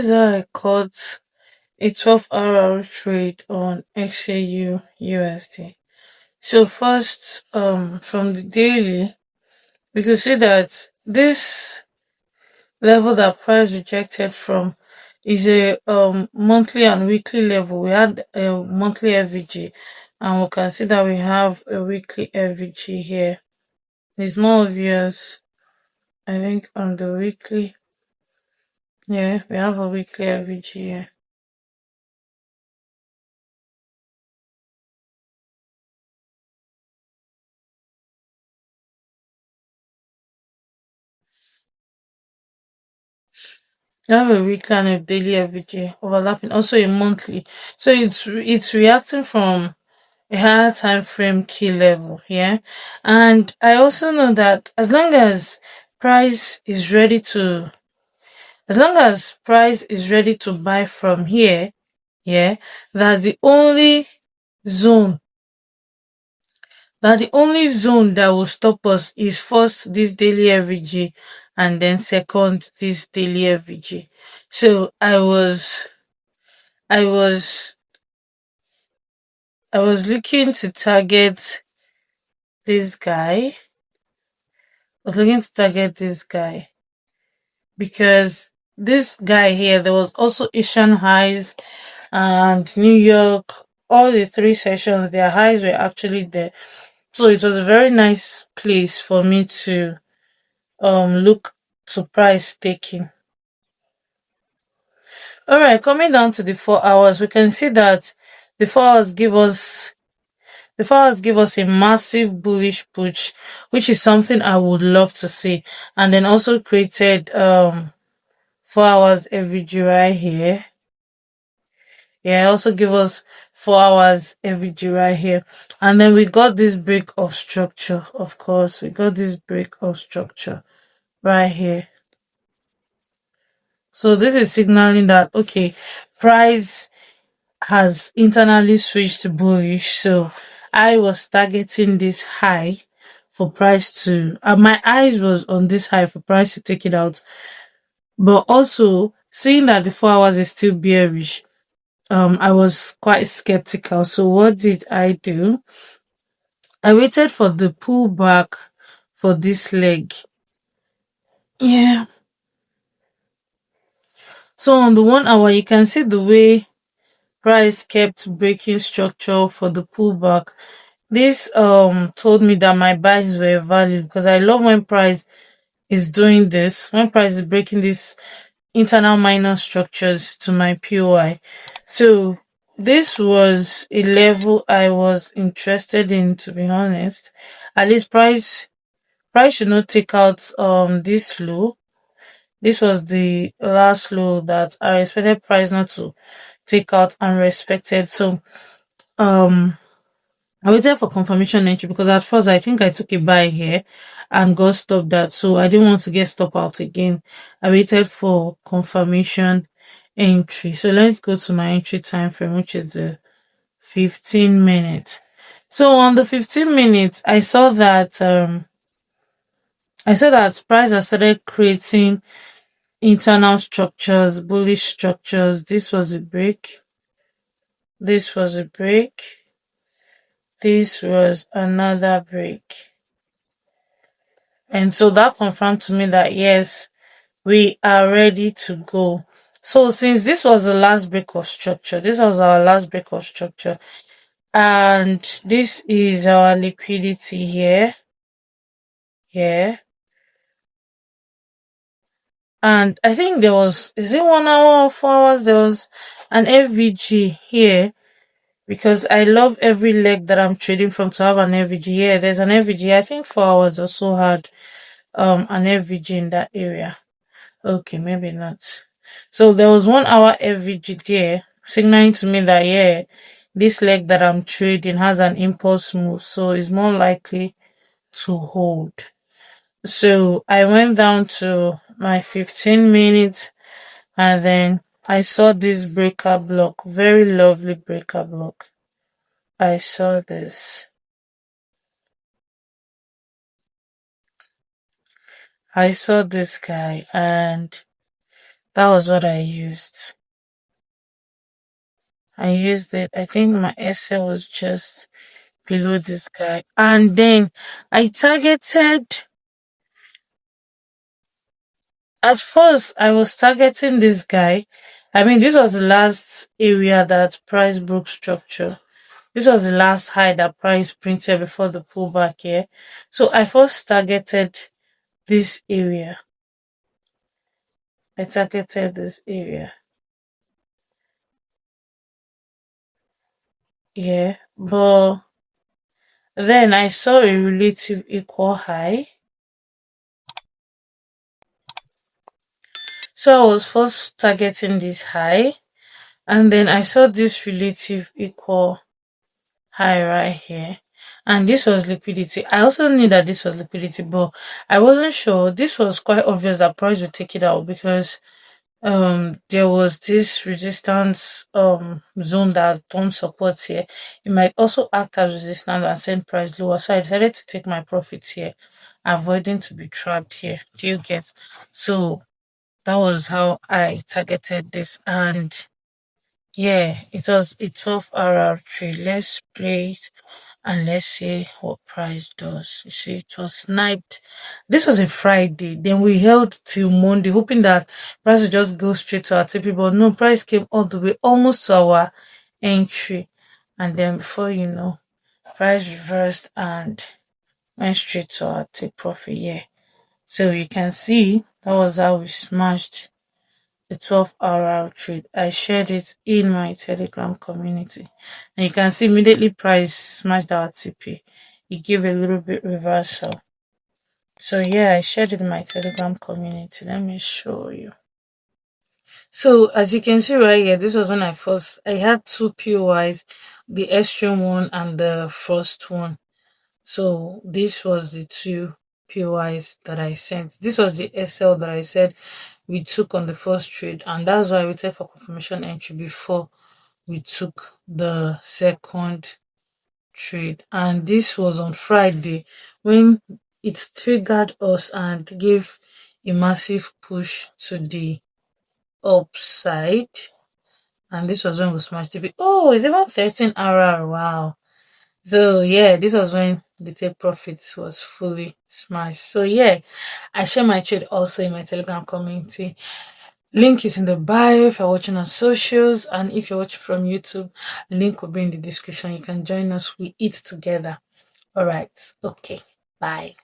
is how I caught a 12-hour trade on XAUUSD. So first, from the daily, we could see that this level that price rejected from is a monthly and weekly level. We had a monthly FVG, and we can see that we have a weekly FVG here. It's more obvious, I think, on the weekly. Yeah, we have a weekly FVG here. We have a weekly and a daily FVG overlapping, also a monthly. So it's reacting from a higher time frame key level, yeah. And I also know that price is ready to as long as price is ready to buy from here, yeah, that zone the only zone that will stop us is first this daily FVG, and then second this daily FVG. So I was I was looking to target this guy. I was looking to target this guy because this guy here, there was also Asian highs and New York. All the three sessions, their highs were actually there. So it was a very nice place for me to look to price taking. Alright, coming down to the 4 hours, we can see that the 4 hours give us a massive bullish push, which is something I would love to see. And then also created 4 hours FVG right here. Yeah, also give us 4 hours FVG right here. And then we got this break of structure, of course. We got this break of structure right here. So this is signaling that, okay, price has internally switched to bullish. So I was targeting this high for price to, my eyes was on this high for price to take it out. But also seeing that the 4 hours is still bearish, I was quite skeptical. So what did I do? I waited for the pullback for this leg. Yeah. So on the 1 hour, you can see the way price kept breaking structure for the pullback. This told me that my buys were valid, because I love when price is doing this, when price is breaking these internal minor structures to my POI. So this was a level I was interested in, to be honest. At least price should not take out this low. This was the last low that I expected price not to take out and respected. So I waited for confirmation entry, because at first I think I took a buy here and got stopped that, so I didn't want to get stopped out again. I waited for confirmation entry. So let's go to my entry time frame, which is the 15 minutes. So on the 15 minutes, I saw that price has started creating internal structures, bullish structures. This was a break. This was a break. This was another break. And so that confirmed to me that yes, we are ready to go. So since this was the last break of structure, this was our last break of structure, and this is our liquidity here. Yeah. And I think there was, is it 1 hour or 4 hours? There was an FVG here, because I love every leg that I'm trading from to have an FVG. Yeah, there's an FVG. I think 4 hours also had an FVG in that area. Okay, maybe not. So there was 1 hour FVG there, signaling to me that yeah, this leg that I'm trading has an impulse move, so it's more likely to hold. So I went down to my 15 minutes, and then I saw this breaker block, very lovely breaker block. I saw this. I saw this guy, and That was what I used. I used it. I think my SL was just below this guy. And then I targeted, at first, I was targeting this guy. I mean, this was the last area that price broke structure. This was the last high that price printed before the pullback here. So I first targeted this area. I targeted this area. Yeah. But then I saw a relative equal high. So I was first targeting this high. And then I saw this relative equal high right here. And this was liquidity. I also knew that this was liquidity, but I wasn't sure. This was quite obvious that price would take it out because there was this resistance zone that don't support here. It might also act as resistance and send price lower. So I decided to take my profits here, avoiding to be trapped here. Do you get? So that was how I targeted this. And yeah, it was a 12-hour trade. Let's play it and let's see what price does. You see, it was sniped. This was a Friday. Then we held till Monday, hoping that price would just go straight to our TP. But no, price came all the way almost to our entry. And then before you know, price reversed and went straight to our take profit. Yeah. So you can see that was how we smashed a 12-hour trade. I shared it in my Telegram community. And you can see immediately price smashed our TP. It gave a little bit reversal. So yeah, I shared it in my Telegram community. Let me show you. So as you can see right here, this was when I had two POIs, the extreme one and the first one. So this was the two POIs that I sent. This was the SL that I said we took on the first trade, and that's why I waited for confirmation entry before we took the second trade. And this was on Friday when it triggered us and gave a massive push to the upside. And this was when we smashed it. Oh, it's even 13 hour. Wow. So yeah, this was when the take profits was fully smashed. So yeah, I share my trade also in my Telegram community. Link is in the bio if you're watching on socials, and if you're watching from YouTube, link will be in the description. You can join us. We eat together. All right. Okay. Bye.